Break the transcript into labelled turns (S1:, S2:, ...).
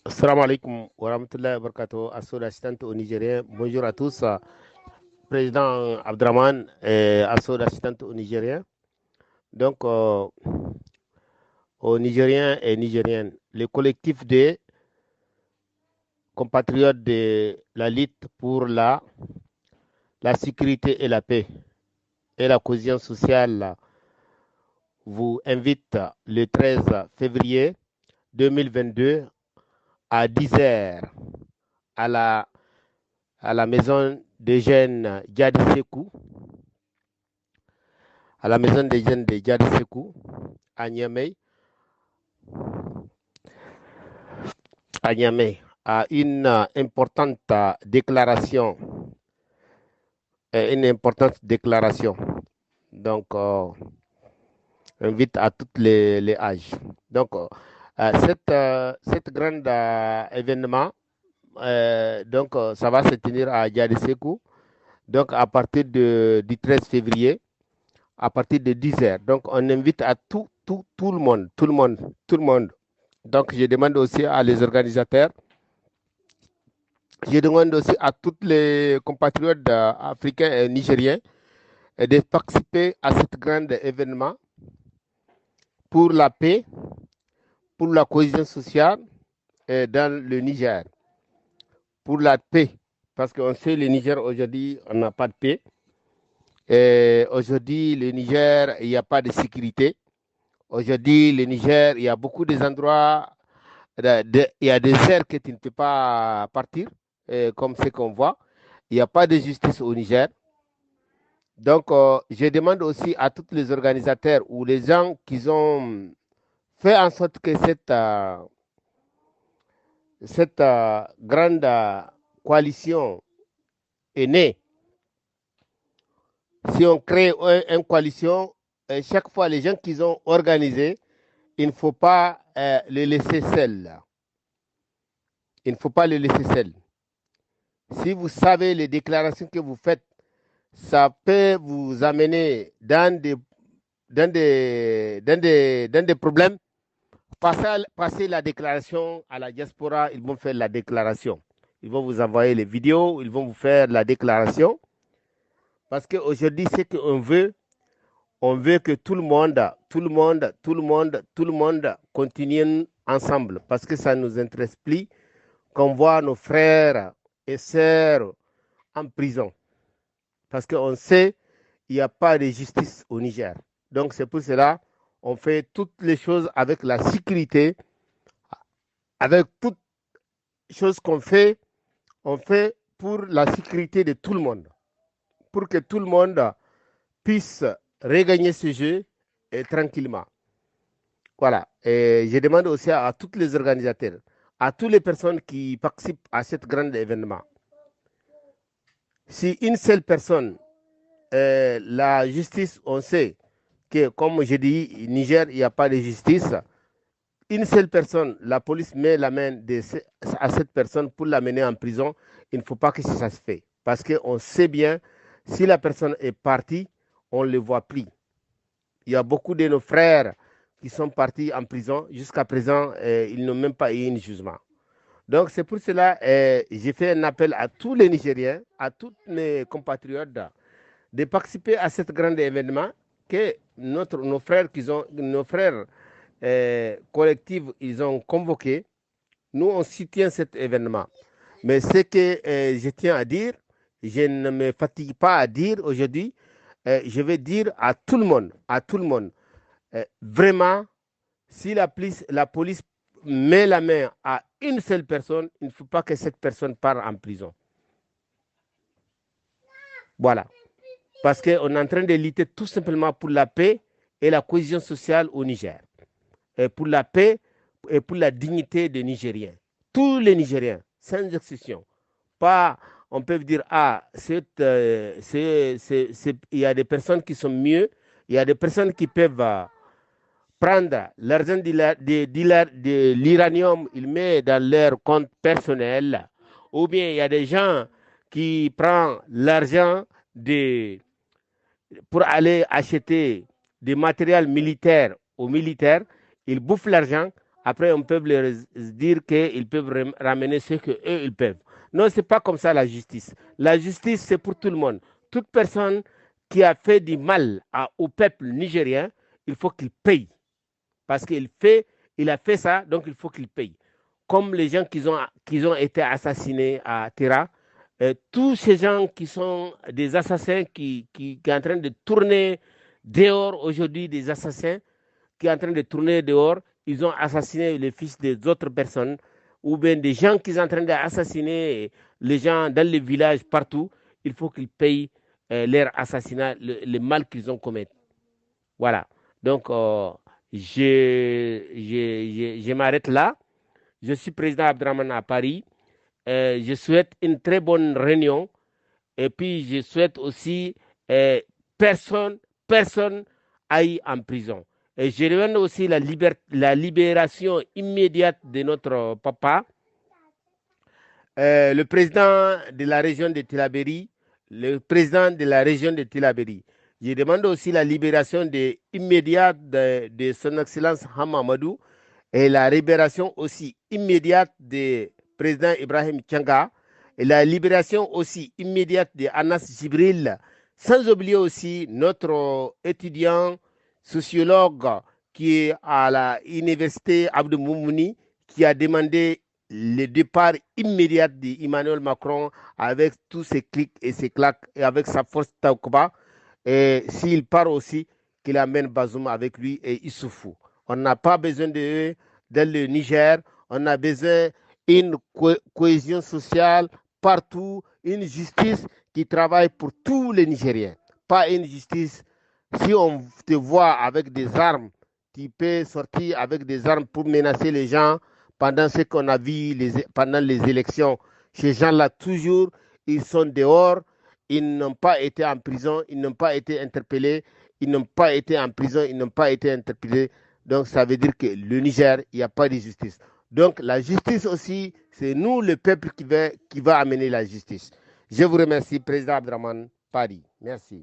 S1: Assalamu alaikum wa rahmatullahi wa barakatuh. Association au Nigérien. Bonjour à tous. Président Abdraman, association au Nigérien. Donc, aux Nigériens et Nigériennes, le collectif des compatriotes de la lutte pour la sécurité et la paix et la cohésion sociale vous invite le 13 février 2022 à 10 heures à la maison des jeunes Djadi Sekou, à la maison des jeunes de Djadi Sekou, à Niamey, à une importante déclaration. Donc, invite à tous les âges. Donc, cette grande événement, ça va se tenir à Djadi Sekou, donc à partir du 13 février, à partir de 10 heures. Donc, on invite à tout le monde, tout le monde, tout le monde. Donc, je demande aussi à les organisateurs, je demande aussi à tous les compatriotes africains et nigériens de participer à ce grand événement pour la paix, pour la cohésion sociale dans le Niger. Pour la paix, parce qu'on sait le Niger aujourd'hui, on n'a pas de paix. Aujourd'hui, le Niger, il n'y a pas de sécurité. Aujourd'hui, le Niger, il y a beaucoup d'endroits, il y a des aires que tu ne peux pas partir, comme ce qu'on voit. Il n'y a pas de justice au Niger. Donc, je demande aussi à tous les organisateurs ou les gens qui ont fait en sorte que cette grande coalition est née. Si on crée une coalition, chaque fois les gens qui ont organisé, il ne faut pas les laisser seuls. Il ne faut pas les laisser seuls. Si vous savez les déclarations que vous faites, ça peut vous amener dans des problèmes. Passez la déclaration à la diaspora, ils vont faire la déclaration. Ils vont vous envoyer les vidéos, ils vont vous faire la déclaration. Parce qu'aujourd'hui, ce qu'on veut, on veut que tout le monde continue ensemble. Parce que ça ne nous intéresse plus qu'on voit nos frères et sœurs en prison. Parce qu'on sait qu'il n'y a pas de justice au Niger. Donc c'est pour cela on fait toutes les choses avec la sécurité, avec toutes les choses qu'on fait, on fait pour la sécurité de tout le monde, pour que tout le monde puisse regagner ce jeu tranquillement. Voilà. Et je demande aussi à tous les organisateurs, à toutes les personnes qui participent à ce grand événement, si une seule personne, la justice, on sait que, comme je dis, Niger, il n'y a pas de justice. Une seule personne, la police met la main à cette personne pour l'amener en prison, il ne faut pas que ça se fait. Parce qu'on sait bien, si la personne est partie, on ne le voit plus. Il y a beaucoup de nos frères qui sont partis en prison. Jusqu'à présent, ils n'ont même pas eu un jugement. Donc, c'est pour cela que j'ai fait un appel à tous les Nigériens, à tous mes compatriotes, de participer à ce grand événement que nos frères collectifs, ils ont convoqué. Nous, on soutient cet événement. Mais ce que je tiens à dire, je ne me fatigue pas à dire aujourd'hui, je vais dire à tout le monde, vraiment, si la police met la main à une seule personne, il ne faut pas que cette personne parte en prison. Voilà. Parce qu'on est en train de lutter tout simplement pour la paix et la cohésion sociale au Niger. Et pour la paix et pour la dignité des Nigériens. Tous les Nigériens, sans exception. Pas, on peut dire, il y a des personnes qui sont mieux, il y a des personnes qui peuvent prendre l'argent de l'uranium, ils mettent dans leur compte personnel, ou bien il y a des gens qui prennent l'argent pour aller acheter des matériels militaires aux militaires, ils bouffent l'argent. Après, on peut leur dire qu'ils peuvent ramener ce qu'eux, ils peuvent. Non, ce n'est pas comme ça la justice. La justice, c'est pour tout le monde. Toute personne qui a fait du mal au peuple nigérien, il faut qu'il paye. Parce il a fait ça, donc il faut qu'il paye. Comme les gens qui ont été assassinés à Tira, tous ces gens qui sont des assassins qui sont en train de tourner dehors aujourd'hui, des assassins qui sont en train de tourner dehors, ils ont assassiné les fils des autres personnes, ou bien des gens qui sont en train d'assassiner les gens dans les villages partout, il faut qu'ils payent leur assassinat, le mal qu'ils ont commis. Voilà. Donc, je m'arrête là. Je suis président Abdraman à Paris. Je souhaite une très bonne réunion. Et puis, je souhaite aussi euh, personne, personne aille en prison. Et je demande aussi la libération immédiate de notre papa, le président de la région de Tilaberi, le président de la région de Tilaberi. Je demande aussi la libération immédiate de son Excellence Hamamadou et la libération aussi immédiate du président Ibrahim Tchanga et la libération aussi immédiate de Anas Jibril, sans oublier aussi notre étudiant sociologue qui est à l'université Abdou Moumouni, qui a demandé le départ immédiat d'Emmanuel Macron avec tous ses clics et ses claques et avec sa force Taouba. Et s'il part aussi, qu'il amène Bazoum avec lui et Issoufou. On n'a pas besoin de dans le Niger, on a besoin d'une cohésion sociale partout, une justice qui travaille pour tous les Nigériens. Pas une justice, si on te voit avec des armes, tu peux sortir avec des armes pour menacer les gens pendant ce qu'on a vu pendant les élections. Ces gens-là, toujours, ils sont dehors, ils n'ont pas été en prison, ils n'ont pas été interpellés, ils n'ont pas été en prison, ils n'ont pas été interpellés. Donc, ça veut dire que le Niger, il n'y a pas de justice. Donc, la justice aussi, c'est nous, le peuple, qui va amener la justice. Je vous remercie, Président Abdraman Paris. Merci.